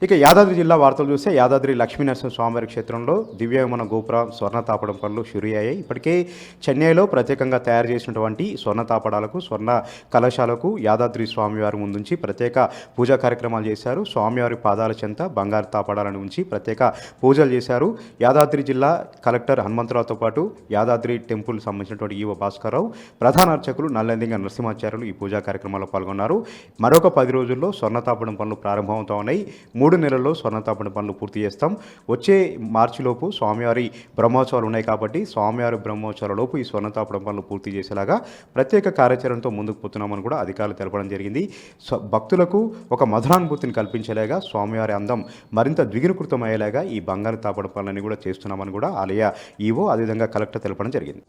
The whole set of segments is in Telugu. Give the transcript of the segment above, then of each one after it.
ఇక యాదాద్రి జిల్లా వార్తలు చూస్తే యాదాద్రి లక్ష్మీనరసింహ స్వామివారి క్షేత్రంలో దివ్యమన గోపురం స్వర్ణ తాపడం పనులు షురూ అయ్యాయి. ఇప్పటికే చెన్నైలో ప్రత్యేకంగా తయారు చేసినటువంటి స్వర్ణ తాపడాలకు స్వర్ణ కలశాలకు యాదాద్రి స్వామివారి ముందుంచి ప్రత్యేక పూజా కార్యక్రమాలు చేశారు. స్వామివారి పాదాల చెంత బంగారు తాపడాలను ఉంచి ప్రత్యేక పూజలు చేశారు. యాదాద్రి జిల్లా కలెక్టర్ హనుమంతరావుతో పాటు యాదాద్రి టెంపుల్ సంబంధించినటువంటి ఈవో భాస్కర్రావు, ప్రధాన అర్చకులు నల్లెందింగ నరసింహాచార్యులు ఈ పూజా కార్యక్రమాల్లో పాల్గొన్నారు. మరొక 10 రోజుల్లో స్వర్ణ తాపడం పనులు ప్రారంభమవుతా ఉన్నాయి. 3 నెలల్లో స్వర్ణ తాపడం పనులు పూర్తి చేస్తాం. వచ్చే మార్చిలోపు స్వామివారి బ్రహ్మోత్సవాలు ఉన్నాయి కాబట్టి స్వామివారి బ్రహ్మోత్సవాలలోపు ఈ స్వర్ణ తాపడం పనులు పూర్తి చేసేలాగా ప్రత్యేక కార్యాచరణతో ముందుకు పోతున్నామని కూడా అధికారులు తెలపడం జరిగింది. భక్తులకు ఒక మధురానుభూతిని కల్పించేలాగా స్వామివారి అందం మరింత ద్విగుణీకృతం అయ్యేలాగా ఈ బంగారు తాపడం పనులన్నీ కూడా చేస్తున్నామని కూడా ఆలయ ఈవో అదేవిధంగా కలెక్టర్ తెలపడం జరిగింది.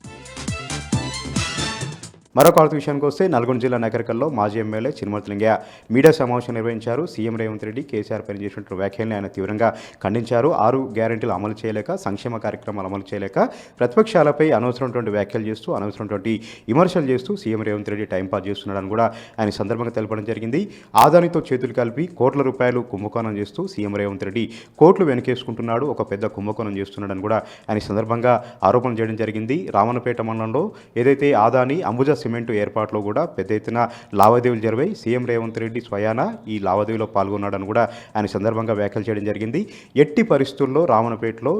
మరొక వార్త విషయానికి వస్తే నల్గొండ జిల్లా నగరికల్లో మాజీ ఎమ్మెల్యే చిరుమర్తి లింగయ్య మీడియా సమావేశం నిర్వహించారు. సీఎం రేవంత్ రెడ్డి కేసీఆర్ పైన చేసినటువంటి వ్యాఖ్యల్ని ఆయన తీవ్రంగా ఖండించారు. 6 గ్యారెంటీలు అమలు చేయలేక, సంక్షేమ కార్యక్రమాలు అమలు చేయలేక ప్రతిపక్షాలపై అనవసరమైనటువంటి వ్యాఖ్యలు చేస్తూ, అనవసరమైనటువంటి విమర్శలు చేస్తూ సీఎం రేవంత్ రెడ్డి టైంపాస్ చేస్తున్నాడని కూడా ఆయన సందర్భంగా తెలపడం జరిగింది. ఆదానితో చేతులు కలిపి కోట్ల రూపాయలు కుంభకోణం చేస్తూ సీఎం రేవంత్ రెడ్డి కోట్లు వెనకేసుకుంటున్నాడు, ఒక పెద్ద కుంభకోణం చేస్తున్నాడని కూడా ఆయన సందర్భంగా ఆరోపణలు చేయడం జరిగింది. రామన్నపేట మండలంలో ఏదైతే ఆదాని అంబుజా సిమెంటు ఏర్పాట్లో కూడా పెద్ద ఎత్తున లావాదేవీలు జరిగాయి. సీఎం రేవంత్ రెడ్డి స్వయాన ఈ లావాదేవీలో పాల్గొన్నాడని కూడా ఆయన సందర్భంగా వ్యాఖ్యలు చేయడం జరిగింది. ఎట్టి పరిస్థితుల్లో రామన్నపేటలో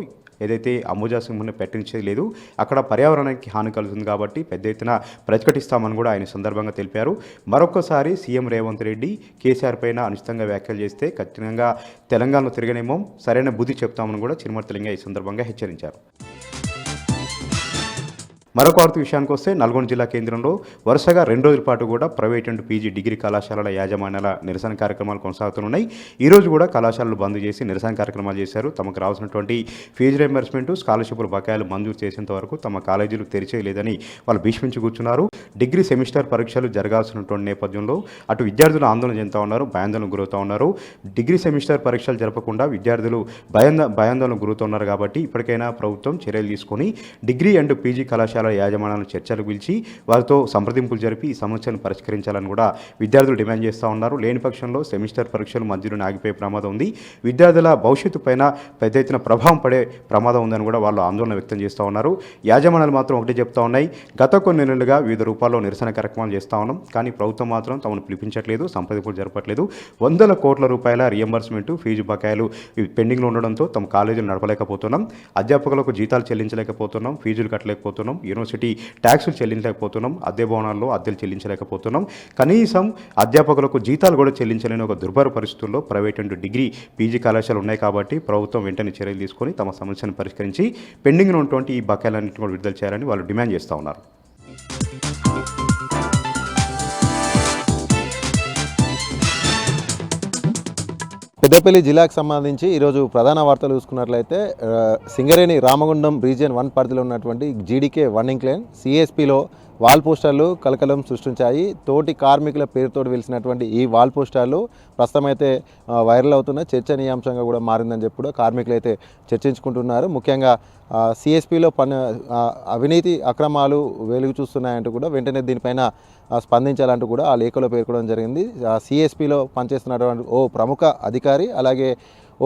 ఏదైతే అంబుజా సింహను పెట్టించేది లేదు, అక్కడ పర్యావరణానికి హాని కలుగుతుంది కాబట్టి పెద్ద ఎత్తున ప్రతిఘటిస్తామని కూడా ఆయన సందర్భంగా తెలిపారు. మరొకసారి సీఎం రేవంత్ రెడ్డి కేసీఆర్ పైన అనుచితంగా వ్యాఖ్యలు చేస్తే ఖచ్చితంగా తెలంగాణలో తిరగనేమో సరైన బుద్ధి చెప్తామని కూడా చిరుమర్తి లింగయ్య ఈ సందర్భంగా హెచ్చరించారు. మరొక వార్త విషయానికి వస్తే నల్గొండ జిల్లా కేంద్రంలో వరుసగా 2 రోజుల పాటు కూడా ప్రైవేట్ అండ్ పీజీ డిగ్రీ కళాశాలల యాజమాన్యాల నిరసన కార్యక్రమాలు కొనసాగుతున్నాయి. ఈరోజు కూడా కళాశాలలు బంద్ చేసి నిరసన కార్యక్రమాలు చేశారు. తమకు రావాల్సినటువంటి ఫీజు రియంబర్స్మెంట్, స్కాలర్షిప్ల బకాయిలు మంజూరు చేసేంత వరకు తమ కాలేజీలు తెరిచేయలేదని వాళ్ళు భీష్మించి కూర్చున్నారు. డిగ్రీ సెమిస్టర్ పరీక్షలు జరగాల్సినటువంటి నేపథ్యంలో అటు విద్యార్థులు ఆందోళన చెందుతూ ఉన్నారు, భయాందోళనకు గురవుతూ ఉన్నారు. డిగ్రీ సెమిస్టర్ పరీక్షలు జరపకుండా విద్యార్థులు భయాందోళనకు గురవుతున్నారు కాబట్టి ఇప్పటికైనా ప్రభుత్వం చర్యలు తీసుకొని డిగ్రీ అండ్ పీజీ కళాశాల యాజమాన్యాలను చర్చలకు పిలిచి వారితో సంప్రదింపులు జరిపి ఈ సమస్యను పరిష్కరించాలని కూడా విద్యార్థులు డిమాండ్ చేస్తూ ఉన్నారు. లేని పక్షంలో సెమిస్టర్ పరీక్షలు మధ్యలోనే ఆగిపోయే ప్రమాదం ఉంది, విద్యార్థుల భవిష్యత్తు పైన పెద్ద ఎత్తున ప్రభావం పడే ప్రమాదం ఉందని కూడా వాళ్ళు ఆందోళన వ్యక్తం చేస్తూ ఉన్నారు. యాజమాన్యాలు మాత్రం ఒకటి చెప్తా ఉన్నాయి, గత కొన్ని నెలలుగా వివిధ రూపాల్లో నిరసన కార్యక్రమాలు చేస్తూ ఉన్నాం, కానీ ప్రభుత్వం మాత్రం తమను పిలిపించట్లేదు, సంప్రదింపులు జరపట్లేదు. 100 కోట్ల రూపాయల రియంబర్స్మెంట్, ఫీజు బకాయిలు పెండింగ్లో ఉండడంతో తమ కాలేజీలు నడపలేకపోతున్నాం, అధ్యాపకులకు జీతాలు చెల్లించలేకపోతున్నాం, ఫీజులు కట్టలేకపోతున్నాం, యూనివర్సిటీ ట్యాక్సులు చెల్లించలేకపోతున్నాం, అద్దె భవనాల్లో అద్దెలు చెల్లించలేకపోతున్నాం, కనీసం అధ్యాపకులకు జీతాలు కూడా చెల్లించలేని ఒక దుర్భర పరిస్థితుల్లో ప్రైవేట్ అండ్ డిగ్రీ పీజీ కళాశాలలు ఉన్నాయి కాబట్టి ప్రభుత్వం వెంటనే చర్యలు తీసుకొని తమ సమస్యను పరిష్కరించి పెండింగ్లో ఉన్నటువంటి ఈ బకాయిలన్నింటినీ కూడా విడుదల చేయాలని వాళ్ళు డిమాండ్ చేస్తూ ఉన్నారు. పెద్దపల్లి జిల్లాకు సంబంధించి ఈరోజు ప్రధాన వార్తలు చూసుకున్నట్లయితే సింగరేణి రామగుండం రీజియన్ 1 పరిధిలో ఉన్నటువంటి జీడీకే 1 ఇంక్లైన్ సిఎస్పిలో వాల్ పోస్టర్లు కలకలం సృష్టించాయి. తోటి కార్మికుల పేరుతో వెలిసినటువంటి ఈ వాల్ పోస్టర్లు ప్రస్తుతం అయితే వైరల్ అవుతున్న చర్చనీయాంశంగా కూడా మారిందని చెప్పి కూడా కార్మికులు అయితే చర్చించుకుంటున్నారు. ముఖ్యంగా సిఎస్పిలో అవినీతి అక్రమాలు వెలుగు చూస్తున్నాయంటూ కూడా వెంటనే దీనిపైన స్పందించాలంటూ కూడా ఆ లేఖలో పేర్కొనడం జరిగింది. సిఎస్పిలో పనిచేస్తున్నటువంటి ఓ ప్రముఖ అధికారి, అలాగే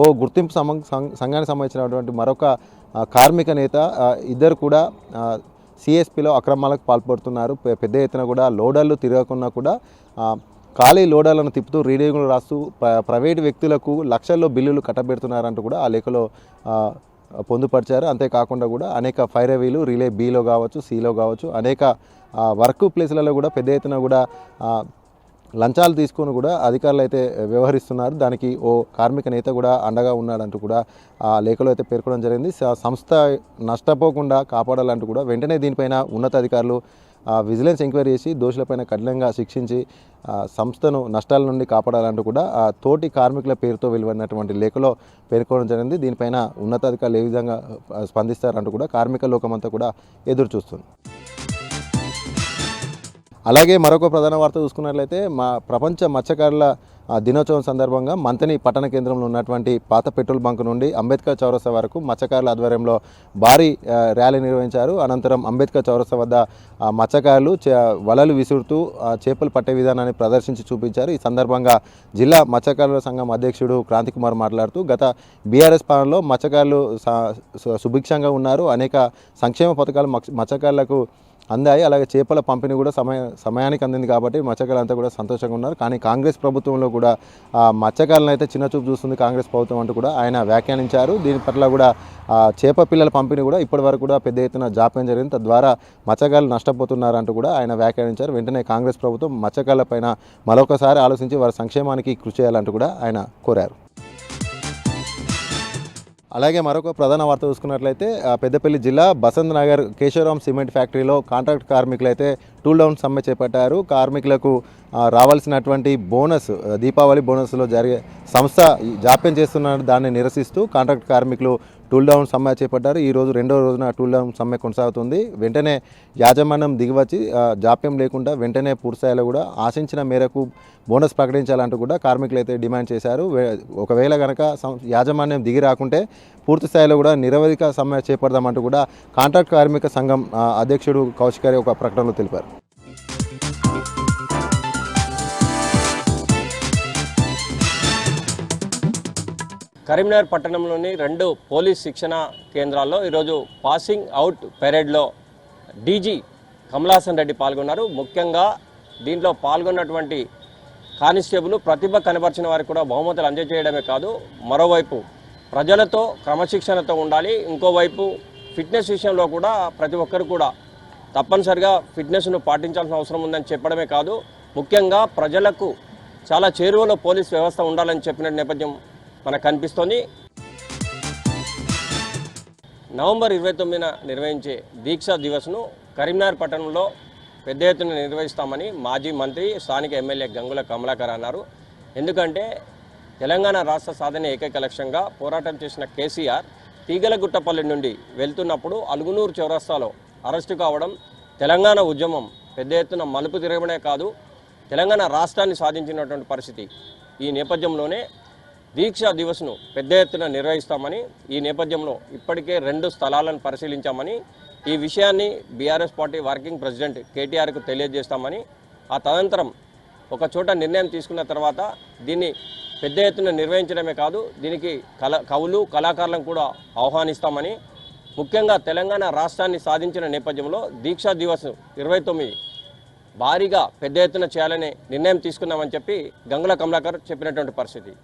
ఓ గుర్తింపు సంఘానికి సంబంధించినటువంటి మరొక కార్మిక నేత ఇద్దరు కూడా సిఎస్పిలో అక్రమాలకు పాల్పడుతున్నారు. పెద్ద ఎత్తున కూడా లోడర్లు తిరగకుండా కూడా ఖాళీ లోడర్లను తిప్పుతూ రీడింగులు రాస్తూ ప్రైవేటు వ్యక్తులకు లక్షల్లో బిల్లులు కట్టబెడుతున్నారంటూ కూడా ఆ లేఖలో పొందుపరిచారు. అంతేకాకుండా కూడా అనేక ఫైరవీలు రిలే బిలో కావచ్చు, సిలో కావచ్చు, అనేక వర్క్ ప్లేస్లలో కూడా పెద్ద ఎత్తున కూడా లంచాలు తీసుకొని కూడా అధికారులు అయితే వ్యవహరిస్తున్నారు. దానికి ఓ కార్మిక నేత కూడా అండగా ఉన్నాడంటూ కూడా ఆ లేఖలో అయితే పేర్కొనడం జరిగింది. సంస్థ నష్టపోకుండా కాపాడాలంటూ కూడా వెంటనే దీనిపైన ఉన్నతాధికారులు విజిలెన్స్ ఎంక్వైరీ చేసి దోషులపైన కఠినంగా శిక్షించి సంస్థను నష్టాల నుండి కాపాడాలంటూ కూడా ఆ తోటి కార్మికుల పేరుతో వెలువడినటువంటి లేఖలో పేర్కొనడం జరిగింది. దీనిపైన ఉన్నతాధికారులు ఏ విధంగా స్పందిస్తారంటూ కూడా కార్మిక లోకమంతా కూడా ఎదురు చూస్తుంది. అలాగే మరొక ప్రధాన వార్త చూసుకున్నట్లయితే ప్రపంచ మత్స్యకారుల దినోత్సవం సందర్భంగా మంతని పట్టణ కేంద్రంలో ఉన్నటువంటి పాత పెట్రోల్ బంక్ నుండి అంబేద్కర్ చౌరస్తా వరకు మత్స్యకారుల ఆధ్వర్యంలో భారీ ర్యాలీ నిర్వహించారు. అనంతరం అంబేద్కర్ చౌరస్తా వద్ద మత్స్యకారులు వలలు విసురుతూ చేపలు పట్టే విధానాన్ని ప్రదర్శించి చూపించారు. ఈ సందర్భంగా జిల్లా మత్స్యకారుల సంఘం అధ్యక్షుడు క్రాంతి కుమార్ మాట్లాడుతూ గత బీఆర్ఎస్ పాలనలో మత్స్యకారులు సుభిక్షంగా ఉన్నారు, అనేక సంక్షేమ పథకాలు మత్స్యకారులకు అందాయి, అలాగే చేపల పంపిణీ కూడా సమయానికి అందింది కాబట్టి మత్స్యకారులంతా కూడా సంతోషంగా ఉన్నారు. కానీ కాంగ్రెస్ ప్రభుత్వంలో కూడా మత్స్యకారులను అయితే చిన్నచూపు చూస్తుంది కాంగ్రెస్ ప్రభుత్వం అంటూ కూడా ఆయన వ్యాఖ్యానించారు. దీని పట్ల కూడా చేప పిల్లల పంపిణీ కూడా ఇప్పటివరకు కూడా పెద్ద ఎత్తున జాప్యం జరిగింది, తద్వారా మత్స్యకారులు నష్టపోతున్నారంటూ కూడా ఆయన వ్యాఖ్యానించారు. వెంటనే కాంగ్రెస్ ప్రభుత్వం మత్స్యకారులపైన మరొకసారి ఆలోచించి వారి సంక్షేమానికి కృషి చేయాలంటూ కూడా ఆయన కోరారు. అలాగే మరొక ప్రధాన వార్త చూసుకున్నట్లయితే పెద్దపల్లి జిల్లా బసంత్ నగర్ కేశవరాం సిమెంట్ ఫ్యాక్టరీలో కాంట్రాక్ట్ కార్మికులు అయితే టూల్ డౌన్ సమ్మె చేపట్టారు. కార్మికులకు రావాల్సినటువంటి బోనస్, దీపావళి బోనస్లో జరిగే సంస్థ జాప్యం చేస్తున్న దాన్ని నిరసిస్తూ కాంట్రాక్ట్ కార్మికులు టూల్ డౌన్ సమ్మె చేపట్టారు. ఈరోజు రెండో రోజున టూల్ డౌన్ సమ్మె కొనసాగుతుంది. వెంటనే యాజమాన్యం దిగివచ్చి జాప్యం లేకుండా వెంటనే పూర్తిస్థాయిలో కూడా ఆశించిన మేరకు బోనస్ ప్రకటించాలంటూ కూడా కార్మికులు అయితే డిమాండ్ చేశారు. ఒకవేళ కనుక యాజమాన్యం దిగి రాకుంటే పూర్తి స్థాయిలో కూడా నిరవధిక సమ్మె చేపడదామంటూ కూడా కాంట్రాక్ట్ కార్మిక సంఘం అధ్యక్షుడు కౌశిక్ ఒక ప్రకటనలో తెలిపారు. కరీంనగర్ పట్టణంలోని 2 పోలీస్ శిక్షణ కేంద్రాల్లో ఈరోజు పాసింగ్ అవుట్ పెరేడ్లో డీజీ కమలాసన్ రెడ్డి పాల్గొన్నారు. ముఖ్యంగా దీంట్లో పాల్గొన్నటువంటి కానిస్టేబుల్ ప్రతిభ కనబర్చిన వారికి కూడా బహుమతులు అందజేయడమే కాదు, మరోవైపు ప్రజలతో క్రమశిక్షణతో ఉండాలి, ఇంకోవైపు ఫిట్నెస్ విషయంలో కూడా ప్రతి ఒక్కరు కూడా తప్పనిసరిగా ఫిట్నెస్ను పాటించాల్సిన అవసరం ఉందని చెప్పడమే కాదు, ముఖ్యంగా ప్రజలకు చాలా చేరువలో పోలీస్ వ్యవస్థ ఉండాలని చెప్పిన నేపథ్యం మనకు కనిపిస్తోంది. నవంబర్ 29న నిర్వహించే దీక్షా దివస్ను కరీంనగర్ పట్టణంలో పెద్ద ఎత్తున నిర్వహిస్తామని మాజీ మంత్రి స్థానిక ఎమ్మెల్యే గంగుల కమలాకర్ అన్నారు. ఎందుకంటే తెలంగాణ రాష్ట్ర సాధన ఏకైక లక్ష్యంగా పోరాటం చేసిన కేసీఆర్ తీగలగుట్టపల్లి నుండి వెళ్తున్నప్పుడు అలుగునూరు చౌరస్తాలో అరెస్టు కావడం తెలంగాణ ఉద్యమం పెద్ద ఎత్తున మలుపు తిరగడమే కాదు, తెలంగాణ రాష్ట్రాన్ని సాధించినటువంటి పరిస్థితి. ఈ నేపథ్యంలోనే దీక్షా దివస్ను పెద్ద ఎత్తున నిర్వహిస్తామని, ఈ నేపథ్యంలో ఇప్పటికే 2 స్థలాలను పరిశీలించామని, ఈ విషయాన్ని బీఆర్ఎస్ పార్టీ వర్కింగ్ ప్రెసిడెంట్ కేటీఆర్కు తెలియజేస్తామని, ఆ తదనంతరం ఒక చోట నిర్ణయం తీసుకున్న తర్వాత దీన్ని పెద్ద ఎత్తున నిర్వహించడమే కాదు, దీనికి కవులు కళాకారులను కూడా ఆహ్వానిస్తామని, ముఖ్యంగా తెలంగాణ రాష్ట్రాన్ని సాధించిన నేపథ్యంలో దీక్షా దివస్ 29 భారీగా పెద్ద ఎత్తున చేయాలనే నిర్ణయం తీసుకున్నామని చెప్పి గంగుల కమలాకర్ చెప్పినటువంటి పరిస్థితి.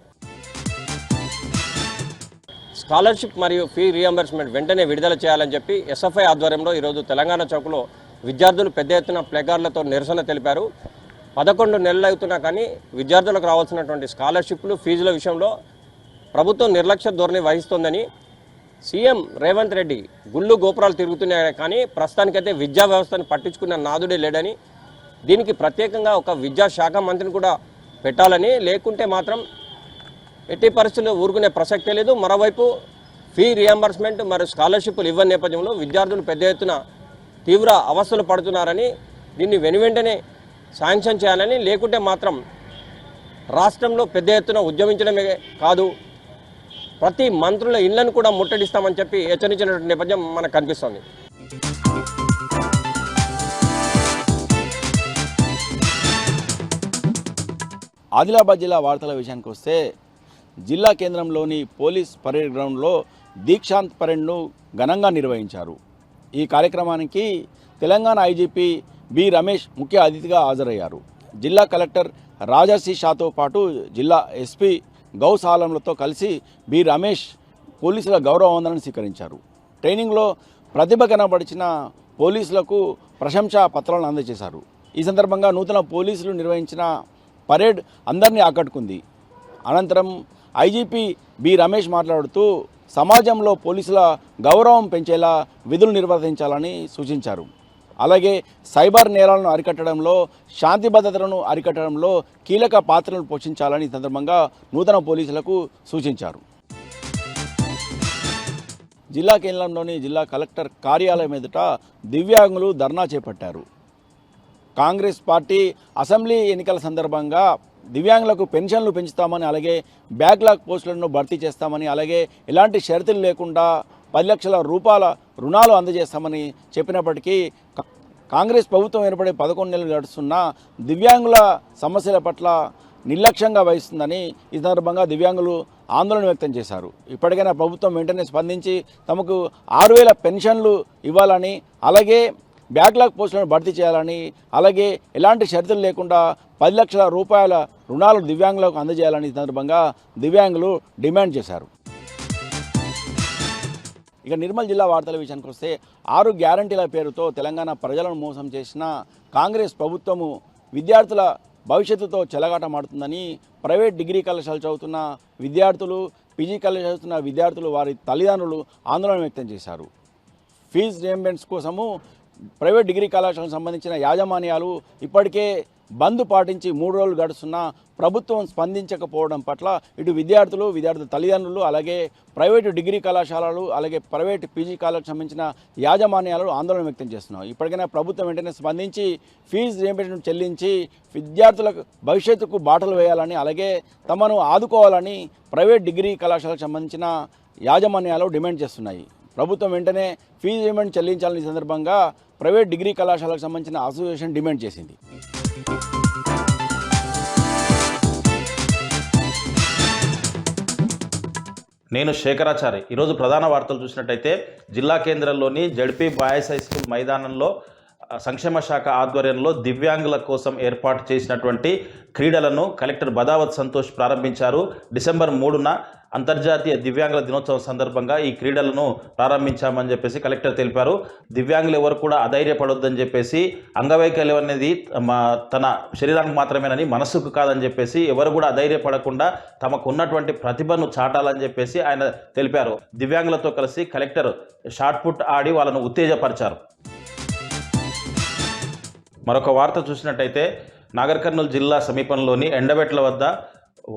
స్కాలర్షిప్ మరియు ఫీ రీఎంబర్స్మెంట్ వెంటనే విడుదల చేయాలని చెప్పి ఎస్ఎఫ్ఐ ఆధ్వర్యంలో ఈరోజు తెలంగాణ చౌక్లో విద్యార్థులు పెద్ద ఎత్తున ప్లెకార్డులతో నిరసన తెలిపారు. 11 నెలలు అవుతున్నా కానీ విద్యార్థులకు రావాల్సినటువంటి స్కాలర్షిప్లు ఫీజుల విషయంలో ప్రభుత్వం నిర్లక్ష్య ధోరణి వహిస్తోందని, సీఎం రేవంత్ రెడ్డి గుళ్ళు గోపురాలు తిరుగుతున్నాయి కానీ ప్రస్తుతానికైతే విద్యా వ్యవస్థను పట్టించుకున్న నాదుడే లేడని, దీనికి ప్రత్యేకంగా ఒక విద్యాశాఖ మంత్రిని కూడా పెట్టాలని, లేకుంటే మాత్రం ఎట్టి పరిస్థితుల్లో ఊరుకునే ప్రసక్తే లేదు. మరోవైపు ఫీ రియంబర్స్మెంట్ మరియు స్కాలర్షిప్లు ఇవ్వని నేపథ్యంలో విద్యార్థులు పెద్ద ఎత్తున తీవ్ర అవస్థలు పడుతున్నారని, దీన్ని వెనువెంటనే శాంక్షన్ చేయాలని, లేకుంటే మాత్రం రాష్ట్రంలో పెద్ద ఎత్తున ఉద్యమించడమే కాదు ప్రతి మంత్రుల ఇళ్లను కూడా ముట్టడిస్తామని చెప్పి హెచ్చరించినటువంటి నేపథ్యం మనకు కనిపిస్తోంది. ఆదిలాబాద్ జిల్లా వార్తల విషయానికి వస్తే జిల్లా కేంద్రంలోని పోలీస్ పరేడ్ గ్రౌండ్లో దీక్షాంత్ పరేడ్ను ఘనంగా నిర్వహించారు. ఈ కార్యక్రమానికి తెలంగాణ ఐజీపీ బి రమేష్ ముఖ్య అతిథిగా హాజరయ్యారు. జిల్లా కలెక్టర్ రాజర్షి షాతో పాటు జిల్లా ఎస్పీ గౌస్ ఆలంలతో కలిసి బి రమేష్ పోలీసుల గౌరవ వందనాన్ని స్వీకరించారు. ట్రైనింగ్లో ప్రతిభ కనబడిచిన పోలీసులకు ప్రశంసా పత్రాలను అందజేశారు. ఈ సందర్భంగా నూతన పోలీసులు నిర్వహించిన పరేడ్ అందరినీ ఆకట్టుకుంది. అనంతరం ఐజీపీ బి రమేష్ మాట్లాడుతూ సమాజంలో పోలీసుల గౌరవం పెంచేలా విధులు నిర్వర్తించాలని సూచించారు. అలాగే సైబర్ నేరాలను అరికట్టడంలో, శాంతి భద్రతలను అరికట్టడంలో కీలక పాత్రను పోషించాలని ఈ సందర్భంగా నూతన పోలీసులకు సూచించారు. జిల్లా కేంద్రంలోని జిల్లా కలెక్టర్ కార్యాలయం ఎదుట దివ్యాంగులు ధర్నా చేపట్టారు. కాంగ్రెస్ పార్టీ అసెంబ్లీ ఎన్నికల సందర్భంగా దివ్యాంగులకు పెన్షన్లు పెంచుతామని, అలాగే బ్యాక్లాగ్ పోస్టులను భర్తీ చేస్తామని, అలాగే ఎలాంటి షరతులు లేకుండా 10 లక్షల రూపాయల రుణాలు అందజేస్తామని చెప్పినప్పటికీ కాంగ్రెస్ ప్రభుత్వం ఏర్పడే 11 నెలలు గడుస్తున్నా దివ్యాంగుల సమస్యల పట్ల నిర్లక్ష్యంగా వహిస్తుందని ఈ సందర్భంగా దివ్యాంగులు ఆందోళన వ్యక్తం చేశారు. ఇప్పటికైనా ప్రభుత్వం వెంటనే స్పందించి తమకు 6,000 పెన్షన్లు ఇవ్వాలని, అలాగే బ్యాక్లాగ్ పోస్టులను భర్తీ చేయాలని, అలాగే ఎలాంటి షరతులు లేకుండా 10 లక్షల రూపాయల రుణాలు దివ్యాంగులకు అందజేయాలని ఈ సందర్భంగా దివ్యాంగులు డిమాండ్ చేశారు. ఇక నిర్మల్ జిల్లా వార్తల విషయానికి వస్తే 6 గ్యారంటీల పేరుతో తెలంగాణ ప్రజలను మోసం చేసిన కాంగ్రెస్ ప్రభుత్వము విద్యార్థుల భవిష్యత్తుతో చెలగాటమాడుతుందని ప్రైవేట్ డిగ్రీ కళాశాలలు చదువుతున్న విద్యార్థులు, పీజీ కళాశాల చదువుతున్న విద్యార్థులు, వారి తల్లిదండ్రులు ఆందోళన వ్యక్తం చేశారు. ఫీజు రియంబర్స్మెంట్ కోసము ప్రైవేట్ డిగ్రీ కళాశాలకు సంబంధించిన యాజమాన్యాలు ఇప్పటికే బంద్ పాటించి 3 రోజులు గడుస్తున్నా ప్రభుత్వం స్పందించకపోవడం పట్ల ఇటు విద్యార్థుల తల్లిదండ్రులు, అలాగే ప్రైవేటు డిగ్రీ కళాశాలలు, అలాగే ప్రైవేటు పీజీ కాలేజీకి సంబంధించిన యాజమాన్యాలు ఆందోళన వ్యక్తం చేస్తున్నారు. ఇప్పటికైనా ప్రభుత్వం వెంటనే స్పందించి ఫీజు రియంబర్స్మెంట్ చెల్లించి విద్యార్థులకు భవిష్యత్తుకు బాటలు వేయాలని, అలాగే తమను ఆదుకోవాలని ప్రైవేట్ డిగ్రీ కళాశాలకు సంబంధించిన యాజమాన్యాలు డిమాండ్ చేస్తున్నాయి. ప్రభుత్వం వెంటనే ఫీజు రియంబర్స్మెంట్ చెల్లించాలని సందర్భంగా ప్రైవేట్ డిగ్రీ కళాశాలకు సంబంధించిన అసోసియేషన్ డిమాండ్ చేసింది. నేను శేఖరాచారి. ఈరోజు ప్రధాన వార్తలు చూసినట్టయితే జిల్లా కేంద్రంలోని జడ్పీ బాయ్స్ హై స్కూల్ మైదానంలో సంక్షేమ శాఖ ఆధ్వర్యంలో దివ్యాంగుల కోసం ఏర్పాటు చేసినటువంటి క్రీడలను కలెక్టర్ బదావత్ సంతోష్ ప్రారంభించారు. డిసెంబర్ 3న అంతర్జాతీయ దివ్యాంగుల దినోత్సవం సందర్భంగా ఈ క్రీడలను ప్రారంభించామని చెప్పేసి కలెక్టర్ తెలిపారు. దివ్యాంగులు ఎవరు కూడా అధైర్యపడొద్దని చెప్పేసి, అంగవైకల్యం అనేది తన శరీరానికి మాత్రమేనని, మనసుకు కాదని చెప్పేసి ఎవరు కూడా అధైర్యపడకుండా తమకు ఉన్నటువంటి ప్రతిభను చాటాలని చెప్పేసి ఆయన తెలిపారు. దివ్యాంగులతో కలిసి కలెక్టర్ షాట్ పుట్ ఆడి వాళ్ళను ఉత్తేజపరిచారు. మరొక వార్త చూసినట్టయితే నాగర్ కర్నూలు జిల్లా సమీపంలోని ఎండబెట్ల వద్ద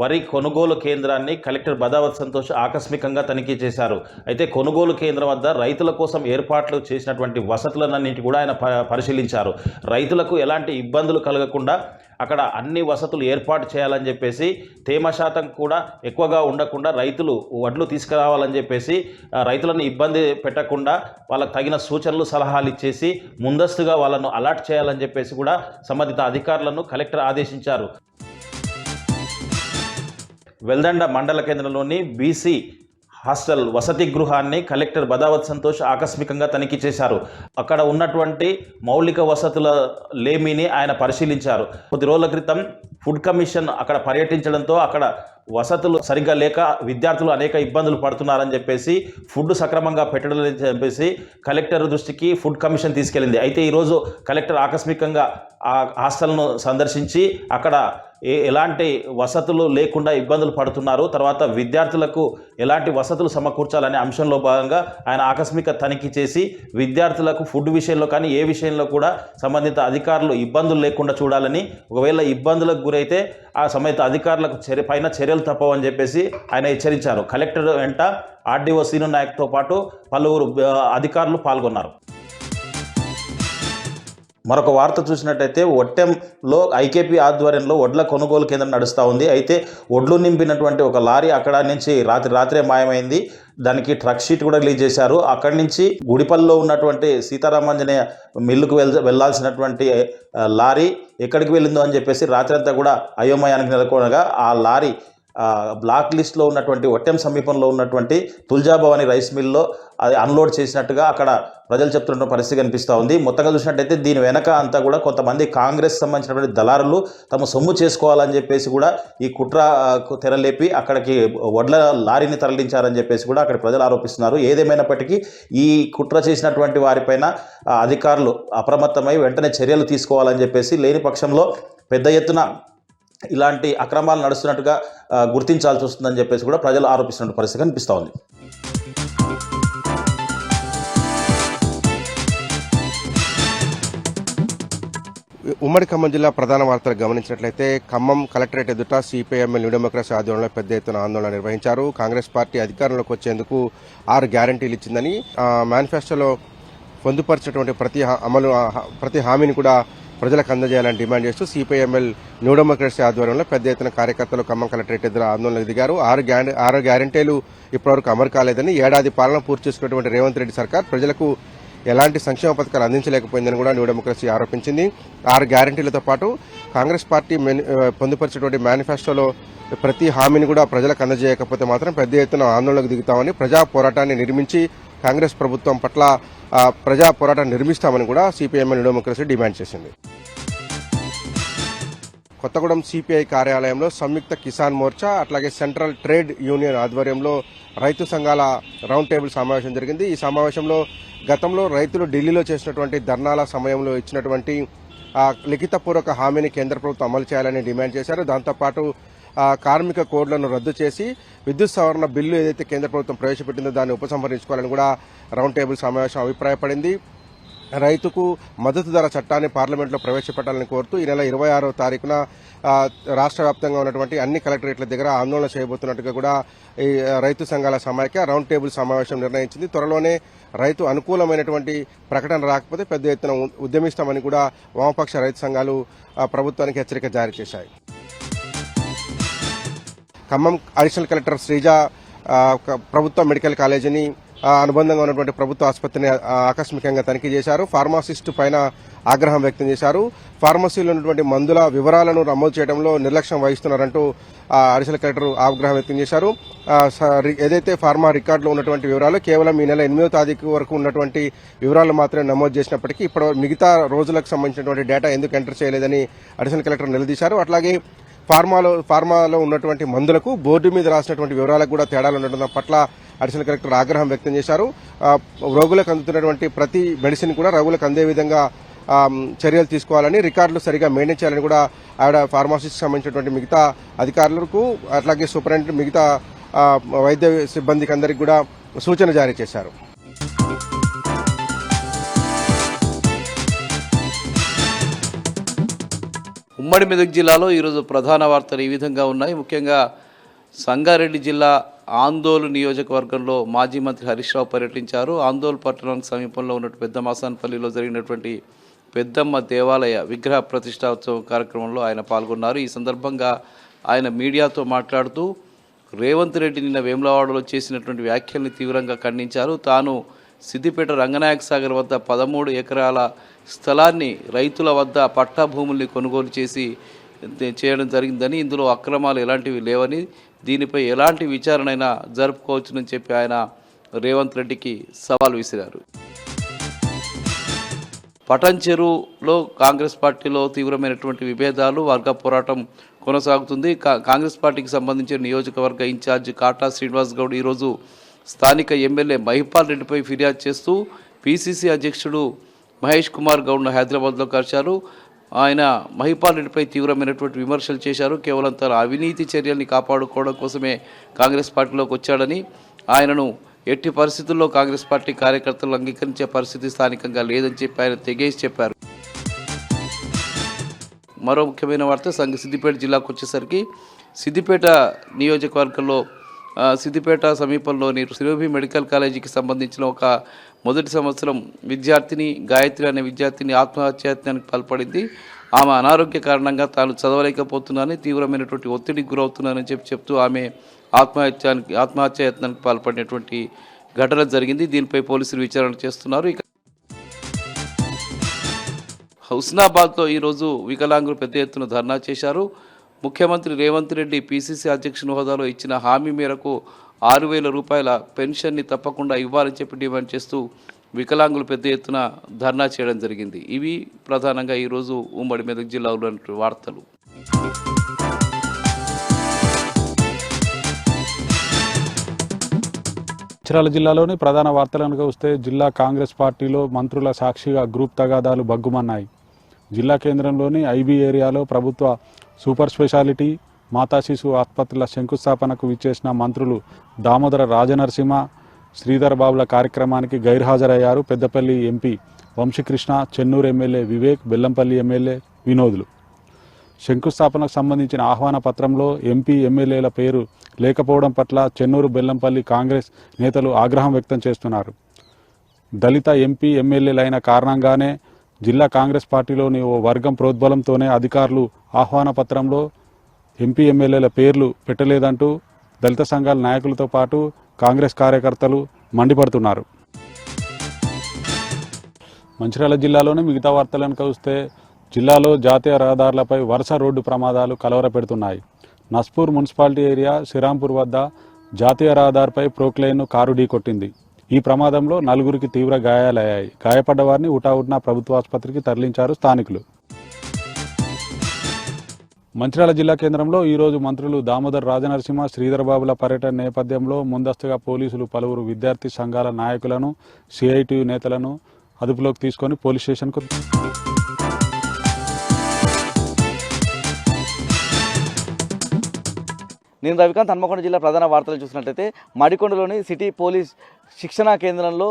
వరి కొనుగోలు కేంద్రాన్ని కలెక్టర్ బదావత్ సంతోష్ ఆకస్మికంగా తనిఖీ చేశారు. అయితే కొనుగోలు కేంద్రం వద్ద రైతుల కోసం ఏర్పాట్లు చేసినటువంటి వసతులన్నింటి కూడా ఆయన పరిశీలించారు. రైతులకు ఎలాంటి ఇబ్బందులు కలగకుండా అక్కడ అన్ని వసతులు ఏర్పాటు చేయాలని చెప్పేసి, తేమ శాతం కూడా ఎక్కువగా ఉండకుండా రైతులు వడ్లు తీసుకురావాలని చెప్పేసి, రైతులను ఇబ్బంది పెట్టకుండా వాళ్ళకు తగిన సూచనలు సలహాలు ఇచ్చేసి ముందస్తుగా వాళ్ళను అలర్ట్ చేయాలని చెప్పేసి కూడా సంబంధిత అధికారులను కలెక్టర్ ఆదేశించారు. వెల్దండ మండల కేంద్రంలోని బీసీ హాస్టల్ వసతి గృహాన్ని కలెక్టర్ బదావత్ సంతోష్ ఆకస్మికంగా తనిఖీ చేశారు. అక్కడ ఉన్నటువంటి మౌలిక వసతుల లేమిని ఆయన పరిశీలించారు. కొద్ది రోజుల క్రితం ఫుడ్ కమిషన్ అక్కడ పర్యటించడంతో అక్కడ వసతులు సరిగ్గా లేక విద్యార్థులు అనేక ఇబ్బందులు పడుతున్నారని చెప్పేసి, ఫుడ్ సక్రమంగా పెట్టడం లేదని చెప్పేసి కలెక్టర్ దృష్టికి ఫుడ్ కమిషన్ తీసుకెళ్ళింది. అయితే ఈరోజు కలెక్టర్ ఆకస్మికంగా ఆ హాస్టల్ను సందర్శించి అక్కడ ఎలాంటి వసతులు లేకుండా ఇబ్బందులు పడుతున్నారు, తర్వాత విద్యార్థులకు ఎలాంటి వసతులు సమకూర్చాలనే అంశంలో భాగంగా ఆయన ఆకస్మిక తనిఖీ చేసి విద్యార్థులకు ఫుడ్ విషయంలో కానీ ఏ విషయంలో కూడా సంబంధిత అధికారులు ఇబ్బందులు లేకుండా చూడాలని, ఒకవేళ ఇబ్బందులకు గురైతే ఆ సంబంధిత అధికారులకు పైన చర్యలు తప్పవని చెప్పేసి ఆయన హెచ్చరించారు. కలెక్టర్ వెంట ఆర్డీఓ సీను నాయక్తో పాటు పలువురు అధికారులు పాల్గొన్నారు. మరొక వార్త చూసినట్టయితే ఒట్టెంలో ఐకేపీ ఆధ్వర్యంలో వడ్ల కొనుగోలు కేంద్రం నడుస్తూ ఉంది. అయితే వడ్లు నింపినటువంటి ఒక లారీ అక్కడ నుంచి రాత్రే మాయమైంది. దానికి ట్రక్ షీట్ కూడా రిలీజ్ చేశారు. అక్కడి నుంచి గుడిపల్లిలో ఉన్నటువంటి సీతారామాంజనేయ మిల్లుకు వెళ్లాల్సినటువంటి లారీ ఎక్కడికి వెళ్ళిందో అని చెప్పేసి రాత్రి అంతా కూడా అయోమయానికి నెలకొనగా ఆ లారీ బ్లాక్ లిస్ట్లో ఉన్నటువంటి ఒట్టెం సమీపంలో ఉన్నటువంటి తుల్జాభవాని రైస్ మిల్లో అది అన్లోడ్ చేసినట్టుగా అక్కడ ప్రజలు చెప్తున్న పరిస్థితి కనిపిస్తూ ఉంది. మొత్తంగా చూసినట్టయితే దీని వెనక అంతా కూడా కొంతమంది కాంగ్రెస్ సంబంధించినటువంటి దళారులు తమ సొమ్ము చేసుకోవాలని చెప్పేసి కూడా ఈ కుట్ర తెరలేపి అక్కడికి వడ్ల లారీని తరలించారని చెప్పేసి కూడా అక్కడ ప్రజలు ఆరోపిస్తున్నారు. ఏదేమైనప్పటికీ ఈ కుట్ర చేసినటువంటి వారిపైన అధికారులు అప్రమత్తమై వెంటనే చర్యలు తీసుకోవాలని చెప్పేసి, లేని పక్షంలో పెద్ద ఎత్తున ఇలాంటి అక్రమాలు నడుస్తున్నట్టుగా గుర్తించాల్సి వస్తుందని చెప్పేసి కూడా ప్రజలు ఆరోపిస్తున్న పరిస్థితి కనిపిస్తూ ఉంది. ఉమ్మడి ఖమ్మం జిల్లా ప్రధాన వార్తలు గమనించినట్లయితే ఖమ్మం కలెక్టరేట్ ఎదుట సిపిఐఎంఎల్ న్యూ డెమోక్రసీ ఆధ్వర్యంలో పెద్ద ఎత్తున ఆందోళన నిర్వహించారు. కాంగ్రెస్ పార్టీ అధికారంలోకి వచ్చేందుకు 6 గ్యారంటీలు ఇచ్చిందని, మేనిఫెస్టోలో పొందుపరిచినటువంటి ప్రతి హామీని కూడా ప్రజలకు అందజేయాలని డిమాండ్ చేస్తూ సిపిఐఎంఎల్ న్యూ డెమోక్రసీ ఆధ్వర్యంలో పెద్ద ఎత్తున కార్యకర్తలు ఖమ్మం కలెక్టరేట్ ఎదురు ఆందోళనకు దిగారు. 6 గ్యారెంటీలు ఇప్పటివరకు అమలు కాలేదని, ఏడాది పాలన పూర్తి చేసుకున్నటువంటి రేవంత్ రెడ్డి సర్కార్ ప్రజలకు ఎలాంటి సంక్షేమ పథకాలు అందించలేకపోయిందని కూడా న్యూ డెమోక్రసీ ఆరోపించింది. 6 గ్యారెంటీలతో పాటు కాంగ్రెస్ పార్టీ పొందుపరిచినటువంటి మేనిఫెస్టోలో ప్రతి హామీని కూడా ప్రజలకు అందజేయకపోతే మాత్రం పెద్ద ఎత్తున ఆందోళనకు దిగుతామని, ప్రజా పోరాటాన్ని నిర్మించి కాంగ్రెస్ ప్రభుత్వం పట్ల ప్రజా పోరాటాన్ని నిర్మిస్తామని కూడా సిపిఐఎం న్యూ డెమోక్రసీ డిమాండ్ చేసింది. కొత్తగూడెం సిపిఐ కార్యాలయంలో సంయుక్త కిసాన్ మోర్చా అట్లాగే సెంట్రల్ ట్రేడ్ యూనియన్ ఆధ్వర్యంలో రైతు సంఘాల రౌండ్ టేబుల్ సమావేశం జరిగింది. ఈ సమావేశంలో గతంలో రైతులు ఢిల్లీలో చేసినటువంటి ధర్నాల సమయంలో ఇచ్చినటువంటి లిఖితపూర్వక హామీని కేంద్ర ప్రభుత్వం అమలు చేయాలని డిమాండ్ చేశారు. దాంతోపాటు కార్మిక కోడ్లను రద్దు చేసి విద్యుత్ సవరణ బిల్లు ఏదైతే కేంద్ర ప్రభుత్వం ప్రవేశపెట్టిందో దాన్ని ఉపసంహరించుకోవాలని కూడా రౌండ్ టేబుల్ సమావేశం అభిప్రాయపడింది. రైతుకు మద్దతు ధర చట్టాన్ని పార్లమెంట్లో ప్రవేశపెట్టాలని కోరుతూ ఈ నెల 26వ తారీఖున రాష్ట్ర వ్యాప్తంగా ఉన్నటువంటి అన్ని కలెక్టరేట్ల దగ్గర ఆందోళన చేయబోతున్నట్టుగా కూడా ఈ రైతు సంఘాల సమాఖ్య రౌండ్ టేబుల్ సమావేశం నిర్ణయించింది. త్వరలోనే రైతు అనుకూలమైనటువంటి ప్రకటన రాకపోతే పెద్ద ఎత్తున ఉద్యమిస్తామని కూడా వామపక్ష రైతు సంఘాలు ప్రభుత్వానికి హెచ్చరిక జారీ చేశాయి. ఖమ్మం అడిషనల్ కలెక్టర్ శ్రీజ ప్రభుత్వ మెడికల్ కాలేజీని అనుబంధంగా ఉన్నటువంటి ప్రభుత్వ ఆసుపత్రిని ఆకస్మికంగా తనిఖీ చేశారు. ఫార్మాసిస్టు పైన ఆగ్రహం వ్యక్తం చేశారు. ఫార్మసీలో ఉన్నటువంటి మందుల వివరాలను నమోదు చేయడంలో నిర్లక్ష్యం వహిస్తున్నారంటూ అడిషనల్ కలెక్టర్ ఆగ్రహం వ్యక్తం చేశారు. ఏదైతే ఫార్మా రికార్డులో ఉన్నటువంటి వివరాలు కేవలం ఈ నెల 8వ తారీఖు వరకు ఉన్నటువంటి వివరాలు మాత్రమే నమోదు చేసినప్పటికీ ఇప్పుడు మిగతా రోజులకు సంబంధించినటువంటి డేటా ఎందుకు ఎంటర్ చేయలేదని అడిషనల్ కలెక్టర్ నిలదీశారు. అట్లాగే ఫార్మాలో ఉన్నటువంటి మందులకు బోర్డు మీద రాసినటువంటి వివరాలకు కూడా తేడాలు ఉండడం పట్ల అడిషనల్ కలెక్టర్ ఆగ్రహం వ్యక్తం చేశారు. రోగులకు అందుతున్నటువంటి ప్రతి మెడిసిన్ కూడా రోగులకు అందే విధంగా చర్యలు తీసుకోవాలని, రికార్డులు సరిగా మెయింటైన్ చేయాలని కూడా ఆవిడ ఫార్మసీకి సంబంధించినటువంటి మిగతా అధికారులకు అట్లాగే సూపరింటెండెంట్ మిగతా వైద్య సిబ్బందికి అందరికీ కూడా సూచన జారీ చేశారు. ఉమ్మడి మెదక్ జిల్లాలో ఈరోజు ప్రధాన వార్తలు ఈ విధంగా ఉన్నాయి. ముఖ్యంగా సంగారెడ్డి జిల్లా ఆందోళన నియోజకవర్గంలో మాజీ మంత్రి హరీష్ రావు పర్యటించారు. ఆందోళన పట్టణానికి సమీపంలో ఉన్నటువంటి పెద్ద మాసాన్పల్లిలో జరిగినటువంటి పెద్దమ్మ దేవాలయ విగ్రహ ప్రతిష్ఠోత్సవం కార్యక్రమంలో ఆయన పాల్గొన్నారు. ఈ సందర్భంగా ఆయన మీడియాతో మాట్లాడుతూ రేవంత్ రెడ్డి నిన్న వేములవాడలో చేసినటువంటి వ్యాఖ్యల్ని తీవ్రంగా ఖండించారు. తాను సిద్దిపేట రంగనాయక సాగర్ వద్ద 13 ఎకరాల స్థలాన్ని రైతుల వద్ద పట్టా భూముల్ని కొనుగోలు చేయడం జరిగిందని, ఇందులో అక్రమాలు ఎలాంటివి లేవని, దీనిపై ఎలాంటి విచారణైనా జరుపుకోవచ్చునని చెప్పి ఆయన రేవంత్ రెడ్డికి సవాల్ విసిరారు. పటన్ చెరువులో కాంగ్రెస్ పార్టీలో తీవ్రమైనటువంటి విభేదాలు, వర్గ పోరాటం కొనసాగుతుంది. కాంగ్రెస్ పార్టీకి సంబంధించిన నియోజకవర్గ ఇన్ఛార్జ్ కాటా శ్రీనివాస్ గౌడ్ ఈరోజు స్థానిక ఎమ్మెల్యే మహిపాల్ రెడ్డిపై ఫిర్యాదు చేస్తూ పిసిసి అధ్యక్షుడు మహేష్ కుమార్ గౌడ్ను హైదరాబాద్లో కలిశారు. ఆయన మహిపాల్ రెడ్డిపై తీవ్రమైనటువంటి విమర్శలు చేశారు. కేవలం తన అవినీతి చర్యల్ని కాపాడుకోవడం కోసమే కాంగ్రెస్ పార్టీలోకి వచ్చాడని, ఆయనను ఎట్టి పరిస్థితుల్లో కాంగ్రెస్ పార్టీ కార్యకర్తలు అంగీకరించే పరిస్థితి స్థానికంగా లేదని చెప్పి ఆయన తెగేసి చెప్పారు. మరో ముఖ్యమైన వార్త సిద్దిపేట జిల్లాకు వచ్చేసరికి సిద్దిపేట నియోజకవర్గంలో సిద్దిపేట సమీపంలోని శ్రీరూపి మెడికల్ కాలేజీకి సంబంధించిన ఒక మొదటి సంవత్సరం విద్యార్థిని గాయత్రి అనే విద్యార్థిని ఆత్మహత్యాయత్నానికి పాల్పడింది. ఆమె అనారోగ్య కారణంగా తాను చదవలేకపోతున్నానని, తీవ్రమైనటువంటి ఒత్తిడికి గురవుతున్నానని చెప్తూ ఆమె ఆత్మహత్యాయత్నానికి పాల్పడినటువంటి ఘటన జరిగింది. దీనిపై పోలీసులు విచారణ చేస్తున్నారు. ఇక హుస్నాబాద్లో ఈరోజు వికలాంగులు పెద్ద ఎత్తున ధర్నా చేశారు. ముఖ్యమంత్రి రేవంత్ రెడ్డి పిసిసి అధ్యక్షుని హోదాలో ఇచ్చిన హామీ మేరకు 6,000 రూపాయల పెన్షన్ని తప్పకుండా ఇవ్వాలని చెప్పి డిమాండ్ చేస్తూ వికలాంగులు పెద్ద ఎత్తున ధర్నా చేయడం జరిగింది. ఇవి ప్రధానంగా ఈరోజు ఉమ్మడి మెదక్ జిల్లాలో ఉన్నటువంటి వార్తలు. మంచిర్యాల జిల్లాలోని ప్రధాన వార్తలను వస్తే జిల్లా కాంగ్రెస్ పార్టీలో మంత్రుల సాక్షిగా గ్రూప్ తగాదాలు బగ్గుమన్నాయి. జిల్లా కేంద్రంలోని ఐబీ ఏరియాలో ప్రభుత్వ సూపర్ స్పెషాలిటీ మాతా శిశు ఆసుపత్రుల శంకుస్థాపనకు విచ్చేసిన మంత్రులు దామోదర రాజనరసింహ, శ్రీధర్ బాబుల కార్యక్రమానికి గైర్హాజరయ్యారు. Peddapalli MP Vamsikrishna, Chennur MLA Vivek, Bellampalli MLA వినోదులు. శంకుస్థాపనకు సంబంధించిన ఆహ్వాన పత్రంలో ఎంపీ ఎమ్మెల్యేల పేరు లేకపోవడం పట్ల చెన్నూరు, బెల్లంపల్లి కాంగ్రెస్ నేతలు ఆగ్రహం వ్యక్తం చేస్తున్నారు. దళిత ఎంపీ ఎమ్మెల్యేలైన కారణంగానే జిల్లా కాంగ్రెస్ పార్టీలోని ఓ వర్గం ప్రోద్బలంతోనే అధికారులు ఆహ్వాన పత్రంలో ఎంపీ ఎమ్మెల్యేల పేర్లు పెట్టలేదంటూ దళిత సంఘాల నాయకులతో పాటు కాంగ్రెస్ కార్యకర్తలు మండిపడుతున్నారు. మంచిర్యాల జిల్లాలోని మిగతా వార్తలను చూస్తే జిల్లాలో జాతీయ రహదారులపై వరుస రోడ్డు ప్రమాదాలు కలవరపెడుతున్నాయి. నస్పూర్ మున్సిపాలిటీ ఏరియా శ్రీరాంపూర్ వద్ద జాతీయ రహదారిపై ప్రోక్లైన్ను కారు ఢీకొట్టింది. ఈ ప్రమాదంలో 4గురికి తీవ్ర గాయాలయ్యాయి. గాయపడ్డ వారిని హుటాహుటిన ప్రభుత్వ ఆసుపత్రికి తరలించారు స్థానికులు. మంచిర్యాల జిల్లా కేంద్రంలో ఈరోజు మంత్రులు దామోదర్ రాజనరసింహ, శ్రీధర్ బాబుల పర్యటన నేపథ్యంలో ముందస్తుగా పోలీసులు పలువురు విద్యార్థి సంఘాల నాయకులను, సిఐటియు నేతలను అదుపులోకి తీసుకొని పోలీస్ స్టేషన్కు నేను రవికాంత్. హన్మకొండ జిల్లా ప్రధాన వార్తలు చూసినట్లయితే మడికొండలోని సిటీ పోలీస్ శిక్షణా కేంద్రంలో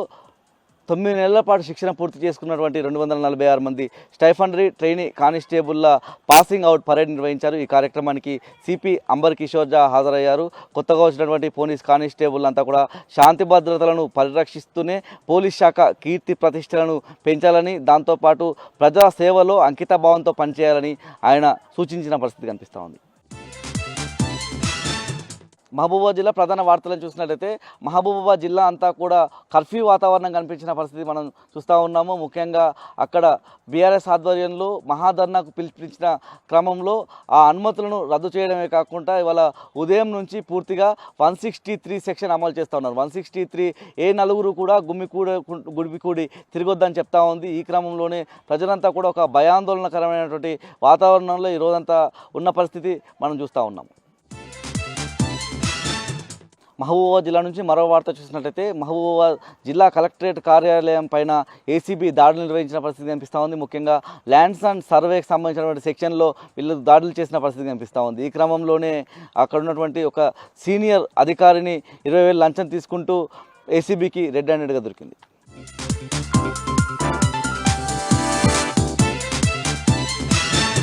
9 నెలల పాటు శిక్షణ పూర్తి చేసుకున్నటువంటి 246 మంది స్టైఫండరీ ట్రైనీ కానిస్టేబుల్ల పాసింగ్ అవుట్ పరేడ్ నిర్వహించారు. ఈ కార్యక్రమానికి సిపి అంబర్ కిషోర్ జా హాజరయ్యారు. కొత్తగా వచ్చినటువంటి పోలీస్ కానిస్టేబుల్ అంతా కూడా శాంతి భద్రతలను పరిరక్షిస్తూనే పోలీస్ శాఖ కీర్తి ప్రతిష్టలను పెంచాలని, దాంతోపాటు ప్రజా సేవలో అంకిత భావంతో పనిచేయాలని ఆయన సూచించిన పరిస్థితి కనిపిస్తూ ఉంది. మహబూబాబాద్ జిల్లా ప్రధాన వార్తలను చూసినట్లయితే మహబూబాబాద్ జిల్లా అంతా కూడా కర్ఫ్యూ వాతావరణం కనిపించిన పరిస్థితి మనం చూస్తూ ఉన్నాము. ముఖ్యంగా అక్కడ బీఆర్ఎస్ ఆధ్వర్యంలో మహాధర్నాకు పిలిపించిన క్రమంలో ఆ అనుమతులను రద్దు చేయడమే కాకుండా ఇవాళ ఉదయం నుంచి పూర్తిగా 163 సెక్షన్ అమలు చేస్తూ ఉన్నారు. 163 ఏ 4 కూడా గుమికూడి తిరగొద్దని చెప్తా ఉంది. ఈ క్రమంలోనే ప్రజలంతా కూడా ఒక భయాందోళనకరమైనటువంటి వాతావరణంలో ఈ రోజంతా ఉన్న పరిస్థితి మనం చూస్తూ ఉన్నాము. మహబూబాబాద్ జిల్లా నుంచి మరో వార్త చూసినట్లయితే మహబూబాబాద్ జిల్లా కలెక్టరేట్ కార్యాలయం పైన ఏసీబీ దాడులు నిర్వహించిన పరిస్థితి కనిపిస్తూ ఉంది. ముఖ్యంగా ల్యాండ్స్ అండ్ సర్వేకి సంబంధించినటువంటి సెక్షన్లో వీళ్ళు దాడులు చేసిన పరిస్థితి కనిపిస్తూ ఉంది. ఈ క్రమంలోనే అక్కడ ఉన్నటువంటి ఒక సీనియర్ అధికారిని 20,000 లంచం తీసుకుంటూ ఏసీబీకి రెడ్ హ్యాండెడ్గా దొరికింది.